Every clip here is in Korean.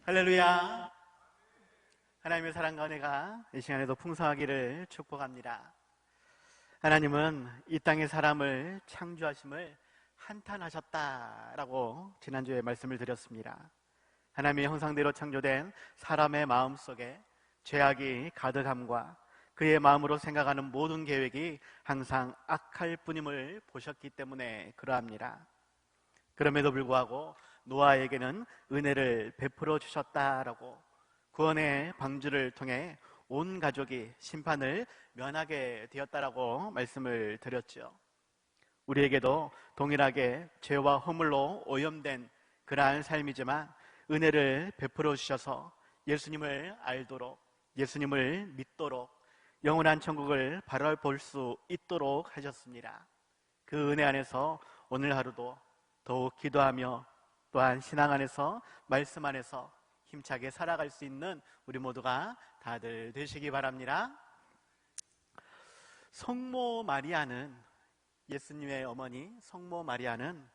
할렐루야. 하나님의 사랑과 은혜가 이 시간에도 풍성하기를 축복합니다. 하나님은 이 땅의 사람을 창조하심을 한탄하셨다라고 지난주에 말씀을 드렸습니다. 하나님의 형상대로 창조된 사람의 마음속에 죄악이 가득함과 그의 마음으로 생각하는 모든 계획이 항상 악할 뿐임을 보셨기 때문에 그러합니다. 그럼에도 불구하고 노아에게는 은혜를 베풀어 주셨다라고 구원의 방주를 통해 온 가족이 심판을 면하게 되었다라고 말씀을 드렸죠. 우리에게도 동일하게 죄와 허물로 오염된 그러한 삶이지만 은혜를 베풀어 주셔서 예수님을 알도록, 예수님을 믿도록, 영원한 천국을 바라볼 수 있도록 하셨습니다. 그 은혜 안에서 오늘 하루도 더욱 기도하며 또한 신앙 안에서, 말씀 안에서 힘차게 살아갈 수 있는 우리 모두가 다들 되시기 바랍니다. 성모 마리아는, 예수님의 어머니 성모 마리아는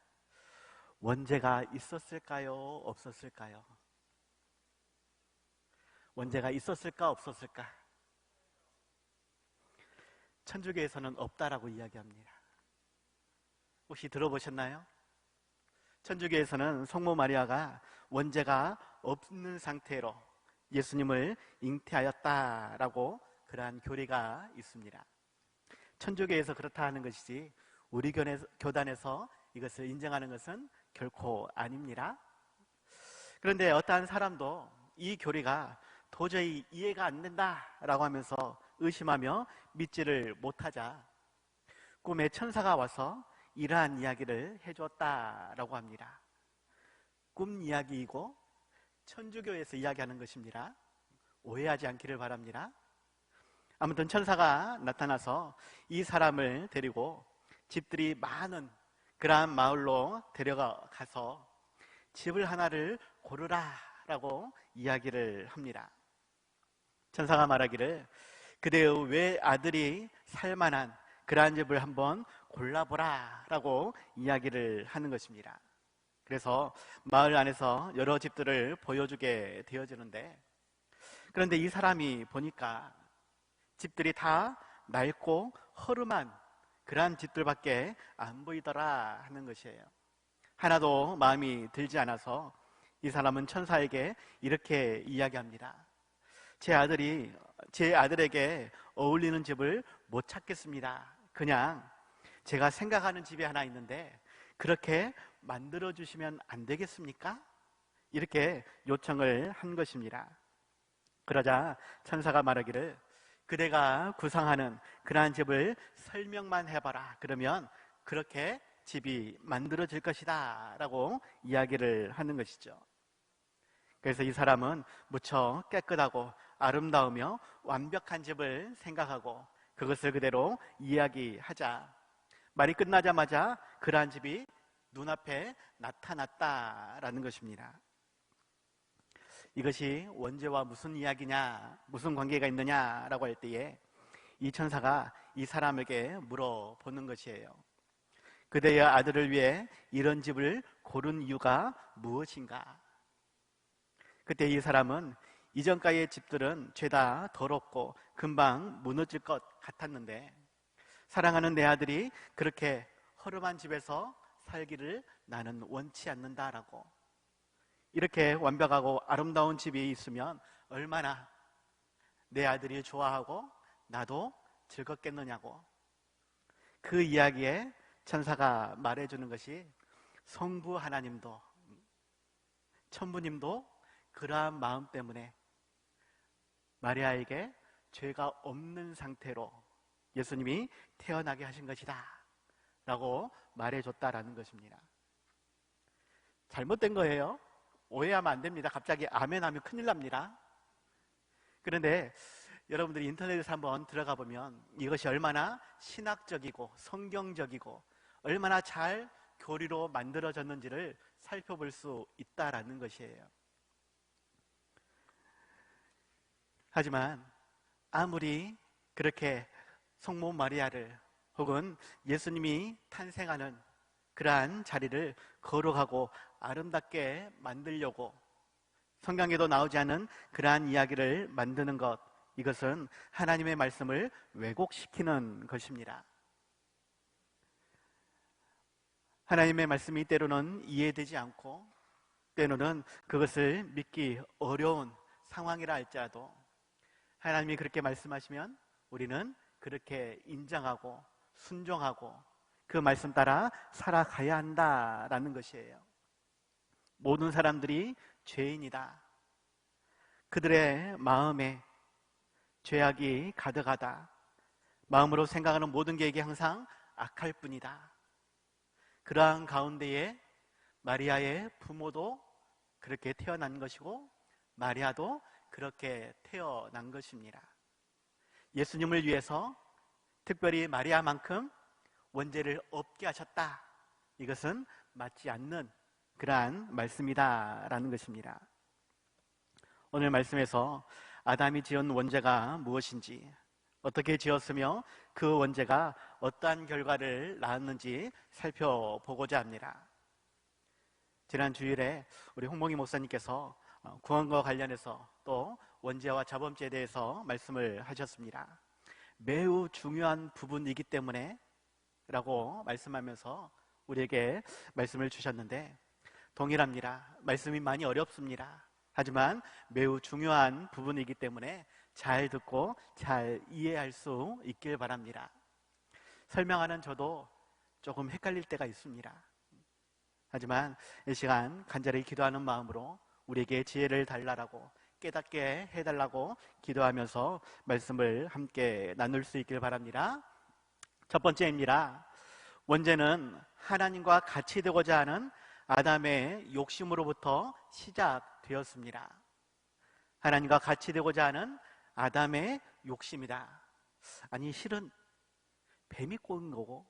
원죄가 있었을까요? 없었을까요? 원죄가 있었을까? 없었을까? 천주교에서는 없다라고 이야기합니다. 혹시 들어보셨나요? 천주교에서는 성모 마리아가 원죄가 없는 상태로 예수님을 잉태하였다라고 그러한 교리가 있습니다. 천주교에서 그렇다 하는 것이지 우리 교단에서 이것을 인정하는 것은 결코 아닙니다. 그런데 어떠한 사람도 이 교리가 도저히 이해가 안 된다라고 하면서 의심하며 믿지를 못하자 꿈에 천사가 와서 이러한 이야기를 해줬다라고 합니다. 꿈 이야기이고 천주교에서 이야기하는 것입니다. 오해하지 않기를 바랍니다. 아무튼 천사가 나타나서 이 사람을 데리고 집들이 많은 그러한 마을로 데려가서 집을 하나를 고르라라고 이야기를 합니다. 천사가 말하기를 그대의 외아들이 살만한 그러한 집을 한번 골라보라 라고 이야기를 하는 것입니다. 그래서 마을 안에서 여러 집들을 보여주게 되어지는데, 그런데 이 사람이 보니까 집들이 다 낡고 허름한 그러한 집들밖에 안 보이더라 하는 것이에요. 하나도 마음이 들지 않아서 이 사람은 천사에게 이렇게 이야기합니다. 제 아들에게 어울리는 집을 못 찾겠습니다. 그냥 제가 생각하는 집이 하나 있는데 그렇게 만들어주시면 안 되겠습니까? 이렇게 요청을 한 것입니다. 그러자 천사가 말하기를 그대가 구상하는 그러한 집을 설명만 해봐라. 그러면 그렇게 집이 만들어질 것이다 라고 이야기를 하는 것이죠. 그래서 이 사람은 무척 깨끗하고 아름다우며 완벽한 집을 생각하고 그것을 그대로 이야기하자 말이 끝나자마자 그러한 집이 눈앞에 나타났다라는 것입니다. 이것이 원죄와 무슨 이야기냐, 무슨 관계가 있느냐라고 할 때에 이 천사가 이 사람에게 물어보는 것이에요. 그대의 아들을 위해 이런 집을 고른 이유가 무엇인가? 그때 이 사람은 이전가의 집들은 죄다 더럽고 금방 무너질 것 같았는데 사랑하는 내 아들이 그렇게 허름한 집에서 살기를 나는 원치 않는다라고, 이렇게 완벽하고 아름다운 집이 있으면 얼마나 내 아들이 좋아하고 나도 즐겁겠느냐고, 그 이야기에 천사가 말해주는 것이 성부 하나님도 천부님도 그러한 마음 때문에 마리아에게 죄가 없는 상태로 예수님이 태어나게 하신 것이다 라고 말해줬다라는 것입니다. 잘못된 거예요. 오해하면 안 됩니다. 갑자기 아멘 하면 큰일 납니다. 그런데 여러분들이 인터넷에서 한번 들어가 보면 이것이 얼마나 신학적이고 성경적이고 얼마나 잘 교리로 만들어졌는지를 살펴볼 수 있다라는 것이에요. 하지만 아무리 그렇게 성모 마리아를 혹은 예수님이 탄생하는 그러한 자리를 거룩하고 아름답게 만들려고 성경에도 나오지 않은 그러한 이야기를 만드는 것, 이것은 하나님의 말씀을 왜곡시키는 것입니다. 하나님의 말씀이 때로는 이해되지 않고 때로는 그것을 믿기 어려운 상황이라 할지라도 하나님이 그렇게 말씀하시면 우리는 그렇게 인정하고 순종하고 그 말씀 따라 살아가야 한다라는 것이에요. 모든 사람들이 죄인이다. 그들의 마음에 죄악이 가득하다. 마음으로 생각하는 모든 계획이 항상 악할 뿐이다. 그러한 가운데에 마리아의 부모도 그렇게 태어난 것이고 마리아도 그렇게 태어난 것입니다. 예수님을 위해서 특별히 마리아만큼 원죄를 없게 하셨다. 이것은 맞지 않는 그러한 말씀이다라는 것입니다. 오늘 말씀에서 아담이 지은 원죄가 무엇인지, 어떻게 지었으며 그 원죄가 어떠한 결과를 낳았는지 살펴보고자 합니다. 지난 주일에 우리 홍봉희 목사님께서 구원과 관련해서 또 원죄와 자범죄에 대해서 말씀을 하셨습니다. 매우 중요한 부분이기 때문에 라고 말씀하면서 우리에게 말씀을 주셨는데 동일합니다. 말씀이 많이 어렵습니다. 하지만 매우 중요한 부분이기 때문에 잘 듣고 잘 이해할 수 있길 바랍니다. 설명하는 저도 조금 헷갈릴 때가 있습니다. 하지만 이 시간 간절히 기도하는 마음으로 우리에게 지혜를 달라라고 깨닫게 해달라고 기도하면서 말씀을 함께 나눌 수 있길 바랍니다. 첫 번째입니다. 원죄는 하나님과 같이 되고자 하는 아담의 욕심으로부터 시작되었습니다. 하나님과 같이 되고자 하는 아담의 욕심이다. 아니 실은 뱀이 꼬은 거고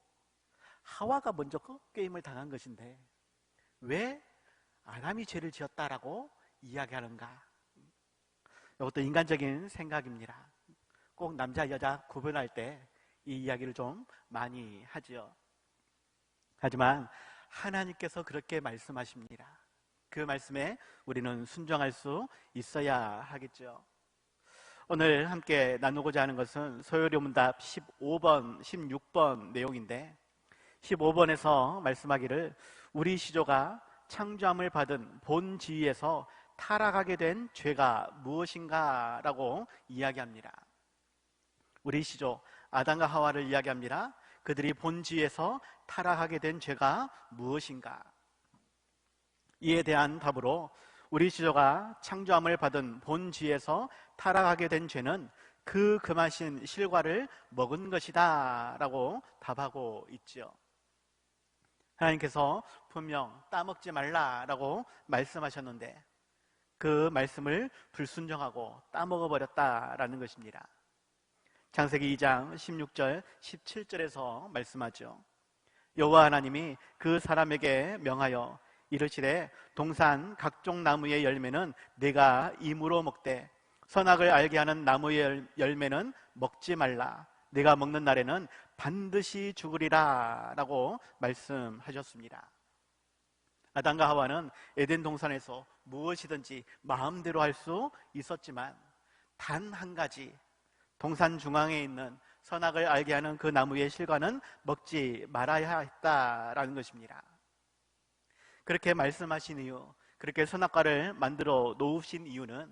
하와가 먼저 게임을 당한 것인데 왜 아담이 죄를 지었다라고 이야기하는가? 이것도 인간적인 생각입니다. 꼭 남자 여자 구분할 때 이 이야기를 좀 많이 하지요. 하지만 하나님께서 그렇게 말씀하십니다. 그 말씀에 우리는 순종할 수 있어야 하겠죠. 오늘 함께 나누고자 하는 것은 소요리문답 15번, 16번 내용인데 15번에서 말씀하기를 우리 시조가 창조함을 받은 본 지위에서 타락하게 된 죄가 무엇인가 라고 이야기합니다. 우리 시조 아담과 하와를 이야기합니다. 그들이 본 지위에서 타락하게 된 죄가 무엇인가? 이에 대한 답으로 우리 시조가 창조함을 받은 본 지위에서 타락하게 된 죄는 그 금하신 실과를 먹은 것이다 라고 답하고 있죠. 하나님께서 분명 따먹지 말라라고 말씀하셨는데 그 말씀을 불순종하고 따먹어버렸다라는 것입니다. 창세기 2장 16절 17절에서 말씀하죠. 여호와 하나님이 그 사람에게 명하여 이르시되 동산 각종 나무의 열매는 내가 임으로 먹되 선악을 알게 하는 나무의 열매는 먹지 말라. 내가 먹는 날에는 반드시 죽으리라 라고 말씀하셨습니다. 아담과 하와는 에덴 동산에서 무엇이든지 마음대로 할 수 있었지만 단 한 가지 동산 중앙에 있는 선악을 알게 하는 그 나무의 실과는 먹지 말아야 했다라는 것입니다. 그렇게 말씀하신 이유, 그렇게 선악과를 만들어 놓으신 이유는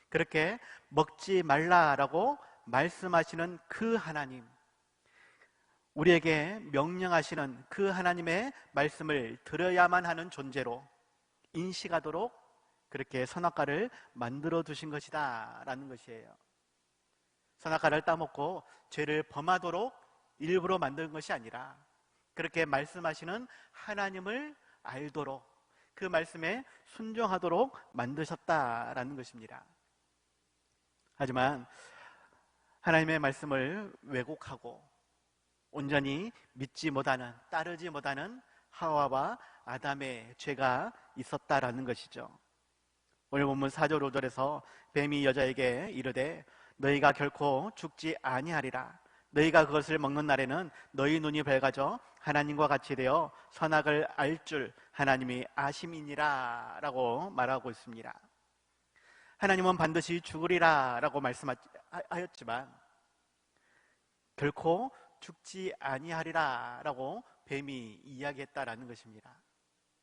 그렇게 먹지 말라라고 말씀하시는 그 하나님, 우리에게 명령하시는 그 하나님의 말씀을 들어야만 하는 존재로 인식하도록 그렇게 선악과를 만들어 두신 것이다 라는 것이에요. 선악과를 따먹고 죄를 범하도록 일부러 만든 것이 아니라 그렇게 말씀하시는 하나님을 알도록 그 말씀에 순종하도록 만드셨다라는 것입니다. 하지만 하나님의 말씀을 왜곡하고 온전히 믿지 못하는, 따르지 못하는 하와와 아담의 죄가 있었다라는 것이죠. 오늘 본문 4절 5절에서 뱀이 여자에게 이르되 너희가 결코 죽지 아니하리라. 너희가 그것을 먹는 날에는 너희 눈이 밝아져 하나님과 같이 되어 선악을 알 줄 하나님이 아심이니라 라고 말하고 있습니다. 하나님은 반드시 죽으리라 라고 말씀하였지만 결코 죽지 아니하리라 라고 뱀이 이야기했다라는 것입니다.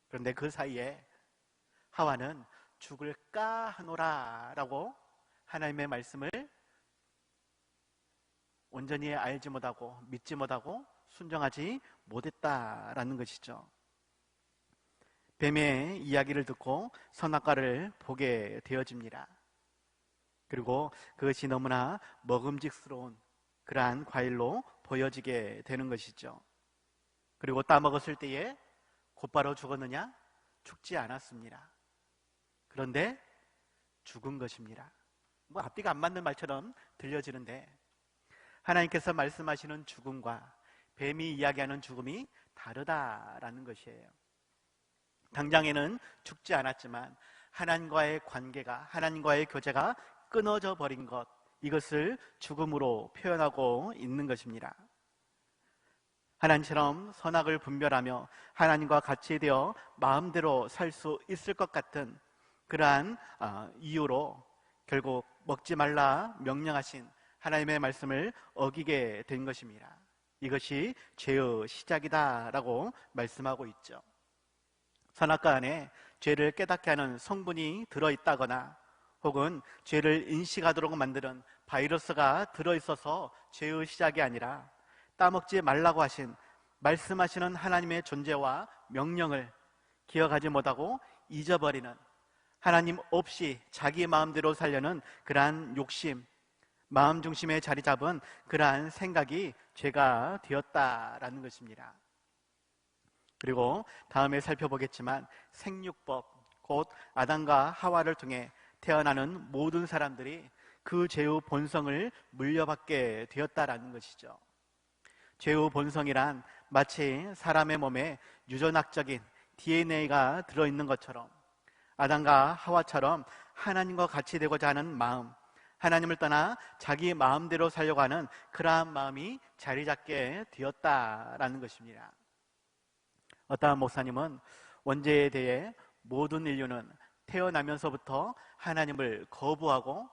그런데 그 사이에 하와는 죽을까 하노라 라고 하나님의 말씀을 온전히 알지 못하고 믿지 못하고 순종하지 못했다라는 것이죠. 뱀의 이야기를 듣고 선악과를 보게 되어집니다. 그리고 그것이 너무나 먹음직스러운 그러한 과일로 보여지게 되는 것이죠. 그리고 따먹었을 때에 곧바로 죽었느냐? 죽지 않았습니다. 그런데 죽은 것입니다. 앞뒤가 안 맞는 말처럼 들려지는데 하나님께서 말씀하시는 죽음과 뱀이 이야기하는 죽음이 다르다라는 것이에요. 당장에는 죽지 않았지만 하나님과의 관계가, 하나님과의 교제가 끊어져 버린 것, 이것을 죽음으로 표현하고 있는 것입니다. 하나님처럼 선악을 분별하며 하나님과 같이 되어 마음대로 살 수 있을 것 같은 그러한 이유로 결국 먹지 말라 명령하신 하나님의 말씀을 어기게 된 것입니다. 이것이 죄의 시작이다라고 말씀하고 있죠. 선악과 안에 죄를 깨닫게 하는 성분이 들어있다거나 혹은 죄를 인식하도록 만드는 바이러스가 들어있어서 죄의 시작이 아니라 따먹지 말라고 하신 말씀하시는 하나님의 존재와 명령을 기억하지 못하고 잊어버리는, 하나님 없이 자기 마음대로 살려는 그러한 욕심, 마음 중심에 자리 잡은 그러한 생각이 죄가 되었다라는 것입니다. 그리고 다음에 살펴보겠지만 생육법, 곧 아담과 하와를 통해 태어나는 모든 사람들이 그 죄의 본성을 물려받게 되었다라는 것이죠. 죄의 본성이란 마치 사람의 몸에 유전학적인 DNA가 들어있는 것처럼 아담과 하와처럼 하나님과 같이 되고자 하는 마음, 하나님을 떠나 자기 마음대로 살려고 하는 그러한 마음이 자리 잡게 되었다라는 것입니다. 어떠한 목사님은 원죄에 대해 모든 인류는 태어나면서부터 하나님을 거부하고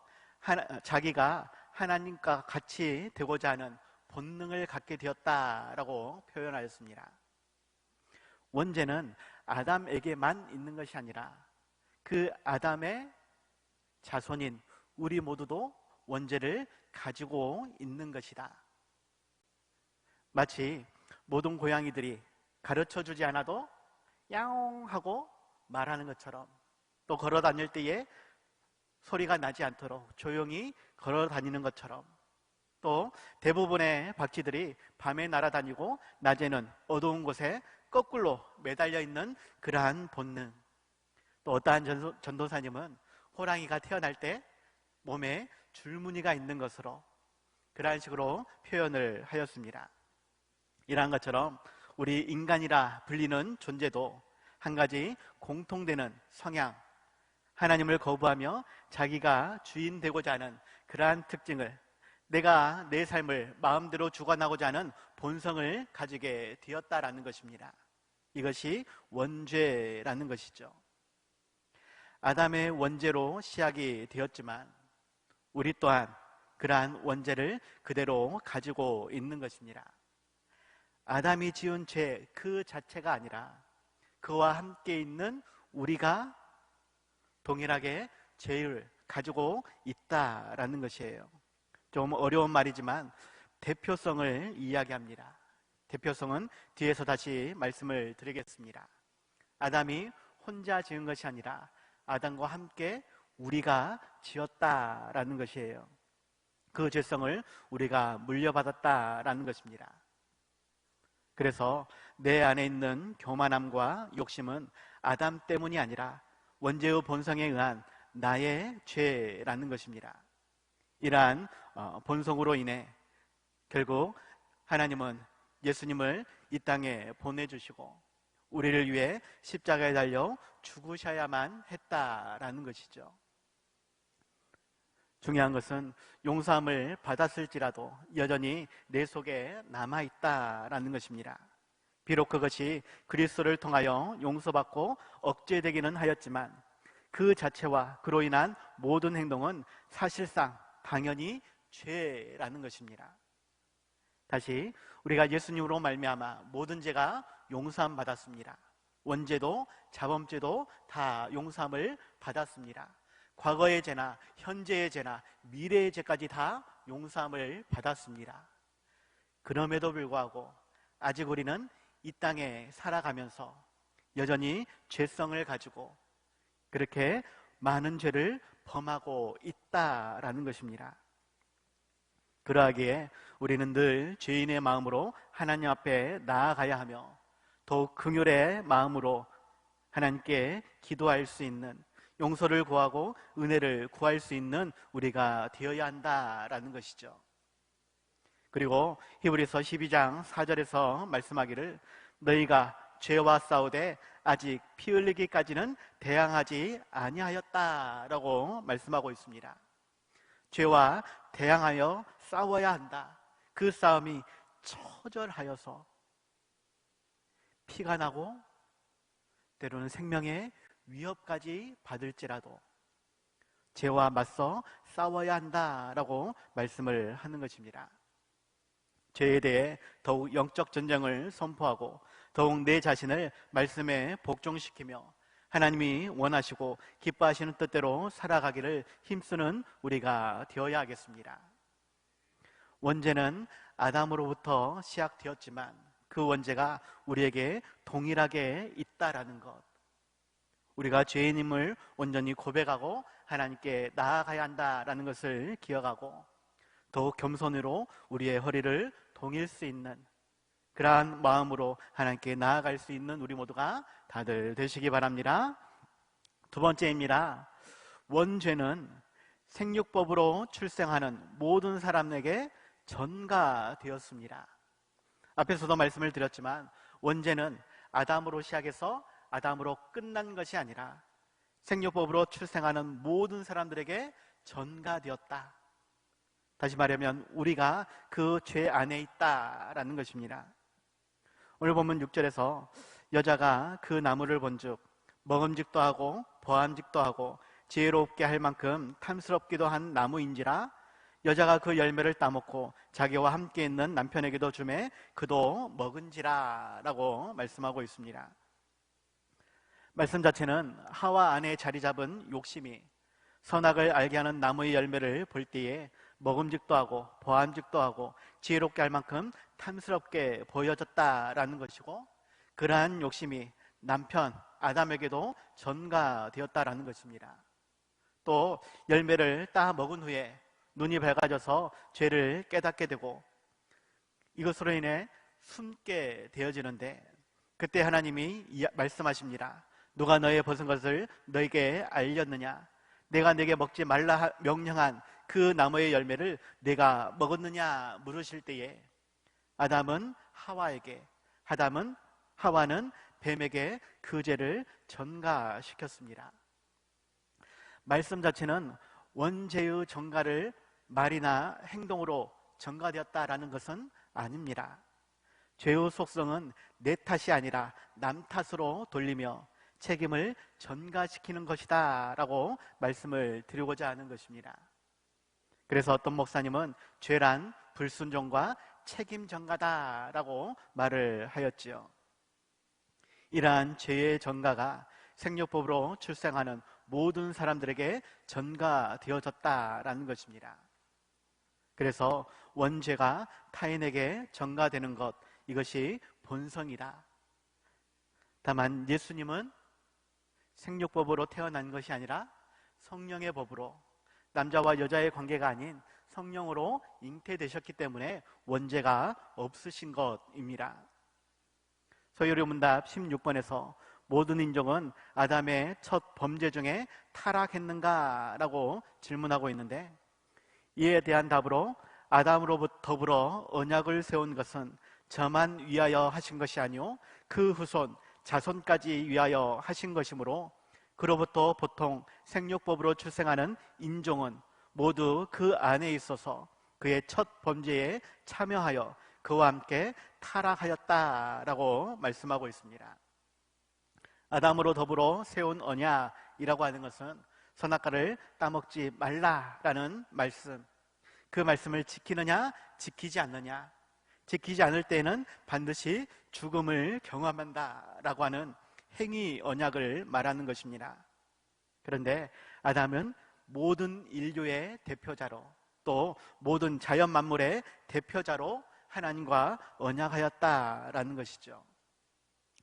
자기가 하나님과 같이 되고자 하는 본능을 갖게 되었다라고 표현하였습니다. 원죄는 아담에게만 있는 것이 아니라 그 아담의 자손인 우리 모두도 원죄를 가지고 있는 것이다. 마치 모든 고양이들이 가르쳐주지 않아도 야옹 하고 말하는 것처럼, 또 걸어 다닐 때에 소리가 나지 않도록 조용히 걸어 다니는 것처럼, 또 대부분의 박쥐들이 밤에 날아다니고 낮에는 어두운 곳에 거꾸로 매달려 있는 그러한 본능, 또 어떠한 전도사님은 호랑이가 태어날 때 몸에 줄무늬가 있는 것으로 그러한 식으로 표현을 하였습니다. 이러한 것처럼 우리 인간이라 불리는 존재도 한 가지 공통되는 성향, 하나님을 거부하며 자기가 주인 되고자 하는 그러한 특징을, 내가 내 삶을 마음대로 주관하고자 하는 본성을 가지게 되었다라는 것입니다. 이것이 원죄라는 것이죠. 아담의 원죄로 시작이 되었지만 우리 또한 그러한 원죄를 그대로 가지고 있는 것입니다. 아담이 지은 죄 그 자체가 아니라 그와 함께 있는 우리가 동일하게 죄를 가지고 있다라는 것이에요. 좀 어려운 말이지만 대표성을 이야기합니다. 대표성은 뒤에서 다시 말씀을 드리겠습니다. 아담이 혼자 지은 것이 아니라 아담과 함께 우리가 지었다라는 것이에요. 그 죄성을 우리가 물려받았다라는 것입니다. 그래서 내 안에 있는 교만함과 욕심은 아담 때문이 아니라 원죄의 본성에 의한 나의 죄라는 것입니다. 이러한 본성으로 인해 결국 하나님은 예수님을 이 땅에 보내주시고 우리를 위해 십자가에 달려 죽으셔야만 했다라는 것이죠. 중요한 것은 용서함을 받았을지라도 여전히 내 속에 남아있다라는 것입니다. 비록 그것이 그리스도를 통하여 용서받고 억제되기는 하였지만 그 자체와 그로 인한 모든 행동은 사실상 당연히 죄라는 것입니다. 다시 우리가 예수님으로 말미암아 모든 죄가 용서함 받았습니다. 원죄도 자범죄도 다 용서함을 받았습니다. 과거의 죄나 현재의 죄나 미래의 죄까지 다 용서함을 받았습니다. 그럼에도 불구하고 아직 우리는 이 땅에 살아가면서 여전히 죄성을 가지고 그렇게 많은 죄를 범하고 있다라는 것입니다. 그러하기에 우리는 늘 죄인의 마음으로 하나님 앞에 나아가야 하며 더욱 긍휼의 마음으로 하나님께 기도할 수 있는, 용서를 구하고 은혜를 구할 수 있는 우리가 되어야 한다라는 것이죠. 그리고 히브리서 12장 4절에서 말씀하기를 너희가 죄와 싸우되 아직 피 흘리기까지는 대항하지 아니하였다라고 말씀하고 있습니다. 죄와 대항하여 싸워야 한다. 그 싸움이 처절하여서 피가 나고 때로는 생명의 위협까지 받을지라도 죄와 맞서 싸워야 한다라고 말씀을 하는 것입니다. 죄에 대해 더욱 영적 전쟁을 선포하고 더욱 내 자신을 말씀에 복종시키며 하나님이 원하시고 기뻐하시는 뜻대로 살아가기를 힘쓰는 우리가 되어야 하겠습니다. 원죄는 아담으로부터 시작되었지만 그 원죄가 우리에게 동일하게 있다라는 것, 우리가 죄인임을 온전히 고백하고 하나님께 나아가야 한다라는 것을 기억하고 더욱 겸손으로 우리의 허리를 동일 수 있는 그러한 마음으로 하나님께 나아갈 수 있는 우리 모두가 다들 되시기 바랍니다. 두 번째입니다. 원죄는 생육법으로 출생하는 모든 사람에게 전가되었습니다. 앞에서도 말씀을 드렸지만 원죄는 아담으로 시작해서 아담으로 끝난 것이 아니라 생육법으로 출생하는 모든 사람들에게 전가되었다. 다시 말하면 우리가 그 죄 안에 있다라는 것입니다. 오늘 본문 6절에서 여자가 그 나무를 본즉 먹음직도 하고 보암직도 하고 지혜롭게 할 만큼 탐스럽기도 한 나무인지라 여자가 그 열매를 따먹고 자기와 함께 있는 남편에게도 주매 그도 먹은지라 라고 말씀하고 있습니다. 말씀 자체는 하와 안에 자리 잡은 욕심이 선악을 알게 하는 나무의 열매를 볼 때에 먹음직도 하고 보암직도 하고 지혜롭게 할 만큼 탐스럽게 보여졌다라는 것이고 그러한 욕심이 남편 아담에게도 전가되었다라는 것입니다. 또 열매를 따 먹은 후에 눈이 밝아져서 죄를 깨닫게 되고 이것으로 인해 숨게 되어지는데 그때 하나님이 말씀하십니다. 누가 너의 벗은 것을 너에게 알렸느냐? 내가 네게 먹지 말라 명령한 그 나무의 열매를 내가 먹었느냐 물으실 때에 아담은 하와에게, 하와는 뱀에게 그 죄를 전가시켰습니다. 말씀 자체는 원죄의 전가를 말이나 행동으로 전가되었다라는 것은 아닙니다. 죄의 속성은 내 탓이 아니라 남 탓으로 돌리며 책임을 전가시키는 것이다 라고 말씀을 드리고자 하는 것입니다. 그래서 어떤 목사님은 죄란 불순종과 책임 전가다 라고 말을 하였지요. 이러한 죄의 전가가 생육법으로 출생하는 모든 사람들에게 전가되어졌다라는 것입니다. 그래서 원죄가 타인에게 전가되는 것, 이것이 본성이다. 다만 예수님은 생육법으로 태어난 것이 아니라 성령의 법으로 남자와 여자의 관계가 아닌 성령으로 잉태되셨기 때문에 원죄가 없으신 것입니다. 서유리문답 16번에서 모든 인종은 아담의 첫 범죄 중에 타락했는가? 라고 질문하고 있는데 이에 대한 답으로 아담으로부터 더불어 언약을 세운 것은 저만 위하여 하신 것이 아니오 그 후손 자손까지 위하여 하신 것이므로 그로부터 보통 생육법으로 출생하는 인종은 모두 그 안에 있어서 그의 첫 범죄에 참여하여 그와 함께 타락하였다라고 말씀하고 있습니다. 아담으로 더불어 세운 언약, 언약이라고 하는 것은 선악과를 따먹지 말라라는 말씀, 그 말씀을 지키느냐 지키지 않느냐, 지키지 않을 때에는 반드시 죽음을 경험한다라고 하는 행위 언약을 말하는 것입니다. 그런데 아담은 모든 인류의 대표자로, 또 모든 자연 만물의 대표자로 하나님과 언약하였다라는 것이죠.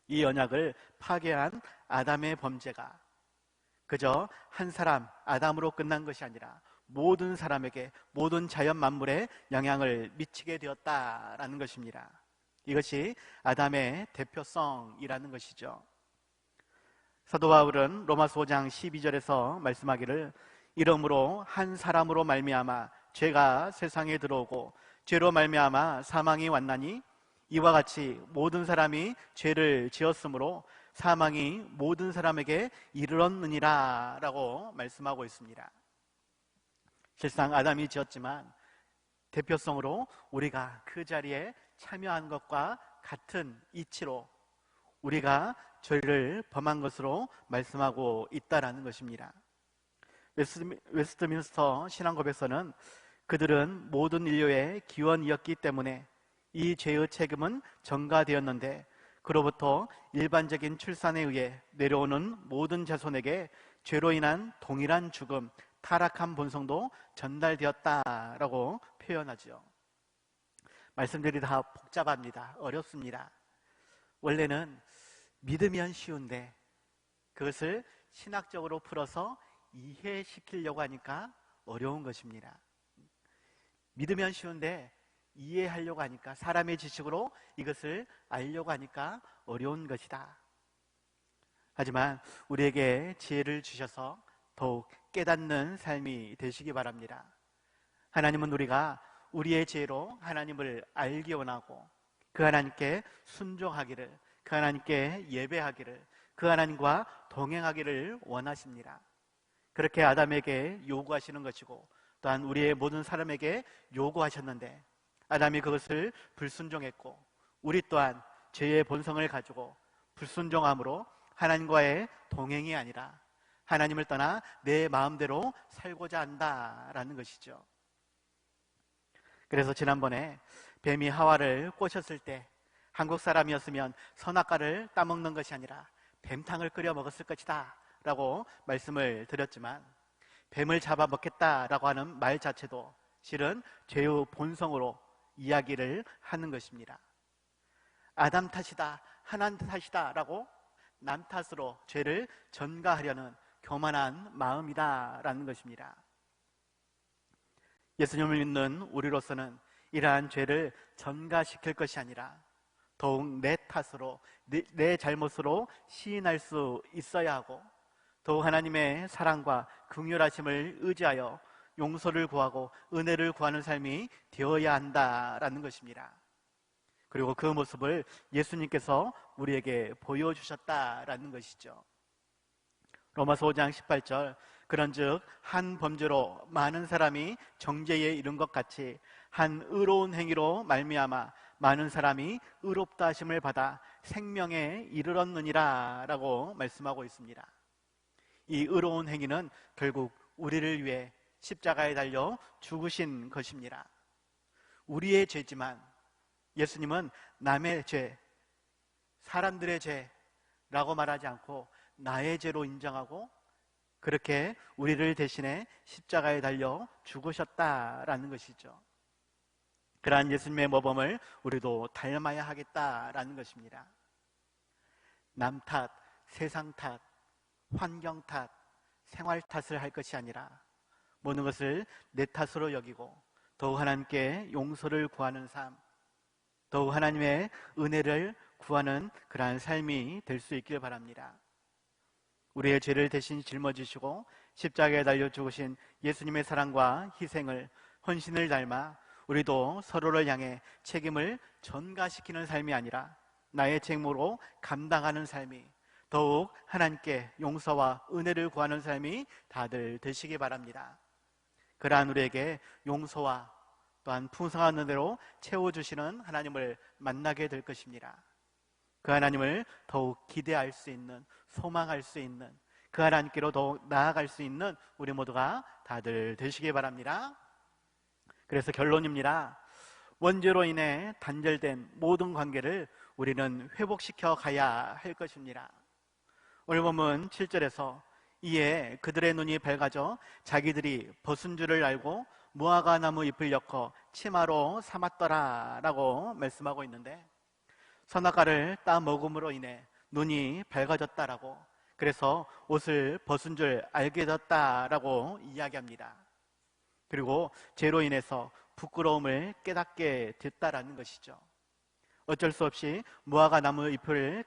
이 언약을 파괴한 아담의 범죄가 그저 한 사람 아담으로 끝난 것이 아니라 모든 사람에게, 모든 자연 만물에 영향을 미치게 되었다라는 것입니다. 이것이 아담의 대표성이라는 것이죠. 사도 바울은 로마서 5장 12절에서 말씀하기를, 이러므로 한 사람으로 말미암아 죄가 세상에 들어오고 죄로 말미암아 사망이 왔나니, 이와 같이 모든 사람이 죄를 지었으므로 사망이 모든 사람에게 이르렀느니라 라고 말씀하고 있습니다. 실상 아담이 지었지만 대표성으로 우리가 그 자리에 참여한 것과 같은 이치로 우리가 죄를 범한 것으로 말씀하고 있다라는 것입니다. 웨스트민스터 신앙고백서는 그들은 모든 인류의 기원이었기 때문에 이 죄의 책임은 전가되었는데, 그로부터 일반적인 출산에 의해 내려오는 모든 자손에게 죄로 인한 동일한 죽음, 타락한 본성도 전달되었다라고 표현하죠. 말씀들이 다 복잡합니다. 어렵습니다. 원래는 믿으면 쉬운데 그것을 신학적으로 풀어서 이해시키려고 하니까 어려운 것입니다. 믿으면 쉬운데 이해하려고 하니까, 사람의 지식으로 이것을 알려고 하니까 어려운 것이다. 하지만 우리에게 지혜를 주셔서 더욱 깨닫는 삶이 되시기 바랍니다. 하나님은 우리가 우리의 지혜로 하나님을 알기 원하고, 그 하나님께 순종하기를, 그 하나님께 예배하기를, 그 하나님과 동행하기를 원하십니다. 그렇게 아담에게 요구하시는 것이고, 또한 우리의 모든 사람에게 요구하셨는데 아담이 그것을 불순종했고, 우리 또한 죄의 본성을 가지고 불순종함으로 하나님과의 동행이 아니라 하나님을 떠나 내 마음대로 살고자 한다라는 것이죠. 그래서 지난번에 뱀이 하와를 꼬셨을 때 한국 사람이었으면 선악과를 따먹는 것이 아니라 뱀탕을 끓여 먹었을 것이다 라고 말씀을 드렸지만, 뱀을 잡아먹겠다라고 하는 말 자체도 실은 죄의 본성으로 이야기를 하는 것입니다. 아담 탓이다, 하나님 탓이다 라고 남 탓으로 죄를 전가하려는 교만한 마음이다 라는 것입니다. 예수님을 믿는 우리로서는 이러한 죄를 전가시킬 것이 아니라 더욱 내 탓으로, 내 잘못으로 시인할 수 있어야 하고, 더욱 하나님의 사랑과 긍휼하심을 의지하여 용서를 구하고 은혜를 구하는 삶이 되어야 한다라는 것입니다. 그리고 그 모습을 예수님께서 우리에게 보여주셨다라는 것이죠. 로마서 5장 18절, 그런즉 한 범죄로 많은 사람이 정죄에 이른 것 같이 한 의로운 행위로 말미암아 많은 사람이 의롭다 하심을 받아 생명에 이르렀느니라 라고 말씀하고 있습니다. 이 의로운 행위는 결국 우리를 위해 십자가에 달려 죽으신 것입니다. 우리의 죄지만 예수님은 남의 죄, 사람들의 죄라고 말하지 않고 나의 죄로 인정하고 그렇게 우리를 대신해 십자가에 달려 죽으셨다라는 것이죠. 그러한 예수님의 모범을 우리도 닮아야 하겠다라는 것입니다. 남 탓, 세상 탓, 환경 탓, 생활 탓을 할 것이 아니라 모든 것을 내 탓으로 여기고 더욱 하나님께 용서를 구하는 삶, 더욱 하나님의 은혜를 구하는 그러한 삶이 될 수 있길 바랍니다. 우리의 죄를 대신 짊어지시고 십자가에 달려 죽으신 예수님의 사랑과 희생을, 헌신을 닮아 우리도 서로를 향해 책임을 전가시키는 삶이 아니라 나의 책임으로 감당하는 삶이, 더욱 하나님께 용서와 은혜를 구하는 삶이 다들 되시기 바랍니다. 그러한 우리에게 용서와 또한 풍성한 은혜로 채워주시는 하나님을 만나게 될 것입니다. 그 하나님을 더욱 기대할 수 있는, 소망할 수 있는, 그 하나님께로 더욱 나아갈 수 있는 우리 모두가 다들 되시기 바랍니다. 그래서 결론입니다. 원죄로 인해 단절된 모든 관계를 우리는 회복시켜 가야 할 것입니다. 오늘 본문 7절에서 이에 그들의 눈이 밝아져 자기들이 벗은 줄을 알고 무화과 나무 잎을 엮어 치마로 삼았더라 라고 말씀하고 있는데, 선악과를 따 먹음으로 인해 눈이 밝아졌다라고, 그래서 옷을 벗은 줄 알게 됐다라고 이야기합니다. 그리고 죄로 인해서 부끄러움을 깨닫게 됐다라는 것이죠. 어쩔 수 없이 무화과 나무 잎을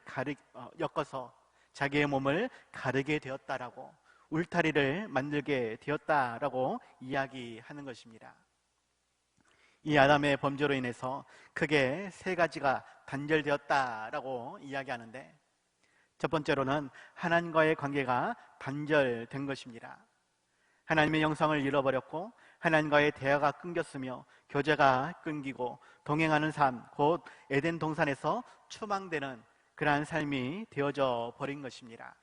엮어서 자기의 몸을 가르게 되었다라고, 울타리를 만들게 되었다라고 이야기하는 것입니다. 이 아담의 범죄로 인해서 크게 세 가지가 단절되었다라고 이야기하는데, 첫 번째로는 하나님과의 관계가 단절된 것입니다. 하나님의 영성을 잃어버렸고 하나님과의 대화가 끊겼으며 교제가 끊기고 동행하는 삶, 곧 에덴 동산에서 추방되는 그러한 삶이 되어져 버린 것입니다.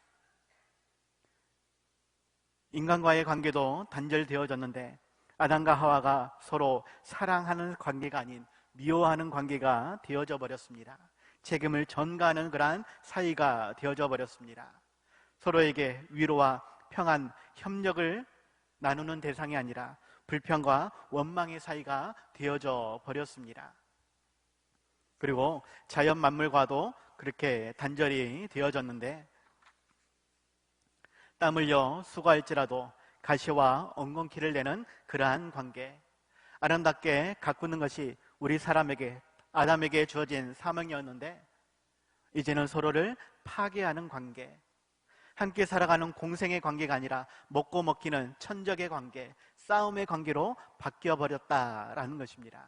인간과의 관계도 단절되어졌는데, 아담과 하와가 서로 사랑하는 관계가 아닌 미워하는 관계가 되어져 버렸습니다. 책임을 전가하는 그러한 사이가 되어져 버렸습니다. 서로에게 위로와 평안, 협력을 나누는 대상이 아니라 불평과 원망의 사이가 되어져 버렸습니다. 그리고 자연 만물과도 그렇게 단절이 되어졌는데, 땀 흘려 수고할지라도 가시와 엉겅퀴를 내는 그러한 관계, 아름답게 가꾸는 것이 우리 사람에게, 아담에게 주어진 사명이었는데, 이제는 서로를 파괴하는 관계, 함께 살아가는 공생의 관계가 아니라 먹고 먹기는 천적의 관계, 싸움의 관계로 바뀌어버렸다라는 것입니다.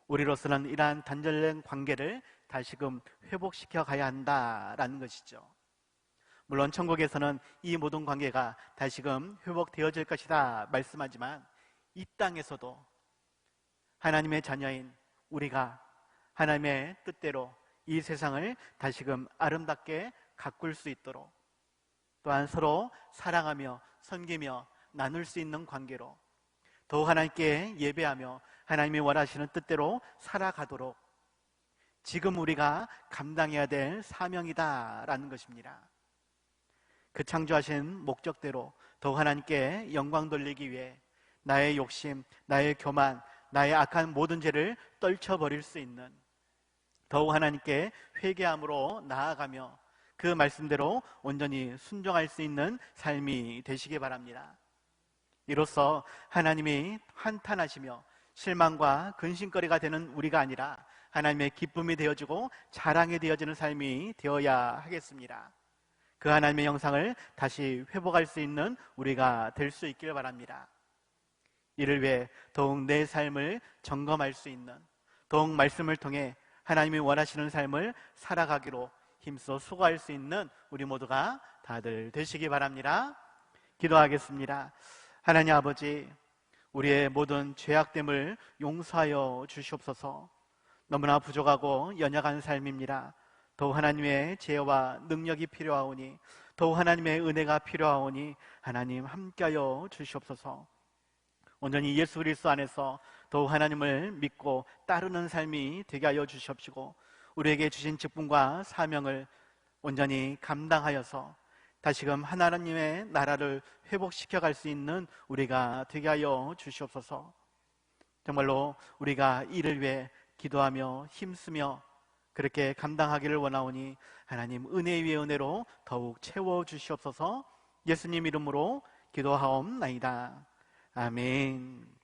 우리로서는 이러한 단절된 관계를 다시금 회복시켜 가야 한다라는 것이죠. 물론 천국에서는 이 모든 관계가 다시금 회복되어질 것이다 말씀하지만, 이 땅에서도 하나님의 자녀인 우리가 하나님의 뜻대로 이 세상을 다시금 아름답게 가꿀 수 있도록, 또한 서로 사랑하며 섬기며 나눌 수 있는 관계로 더욱 하나님께 예배하며 하나님이 원하시는 뜻대로 살아가도록 지금 우리가 감당해야 될 사명이다라는 것입니다. 그 창조하신 목적대로 더욱 하나님께 영광 돌리기 위해 나의 욕심, 나의 교만, 나의 악한 모든 죄를 떨쳐버릴 수 있는, 더욱 하나님께 회개함으로 나아가며 그 말씀대로 온전히 순종할 수 있는 삶이 되시기 바랍니다. 이로써 하나님이 한탄하시며 실망과 근심거리가 되는 우리가 아니라 하나님의 기쁨이 되어지고 자랑이 되어지는 삶이 되어야 하겠습니다. 그 하나님의 영상을 다시 회복할 수 있는 우리가 될 수 있길 바랍니다. 이를 위해 더욱 내 삶을 점검할 수 있는, 더욱 말씀을 통해 하나님이 원하시는 삶을 살아가기로 힘써 수고할 수 있는 우리 모두가 다들 되시기 바랍니다. 기도하겠습니다. 하나님 아버지, 우리의 모든 죄악됨을 용서하여 주시옵소서. 너무나 부족하고 연약한 삶입니다. 더욱 하나님의 지혜와 능력이 필요하오니, 더욱 하나님의 은혜가 필요하오니 하나님 함께하여 주시옵소서. 온전히 예수 그리스도 안에서 더욱 하나님을 믿고 따르는 삶이 되게 하여 주시옵시고, 우리에게 주신 직분과 사명을 온전히 감당하여서 다시금 하나님의 나라를 회복시켜 갈 수 있는 우리가 되게 하여 주시옵소서. 정말로 우리가 이를 위해 기도하며 힘쓰며 그렇게 감당하기를 원하오니 하나님 은혜 위에 은혜로 더욱 채워 주시옵소서. 예수님 이름으로 기도하옵나이다. 아멘.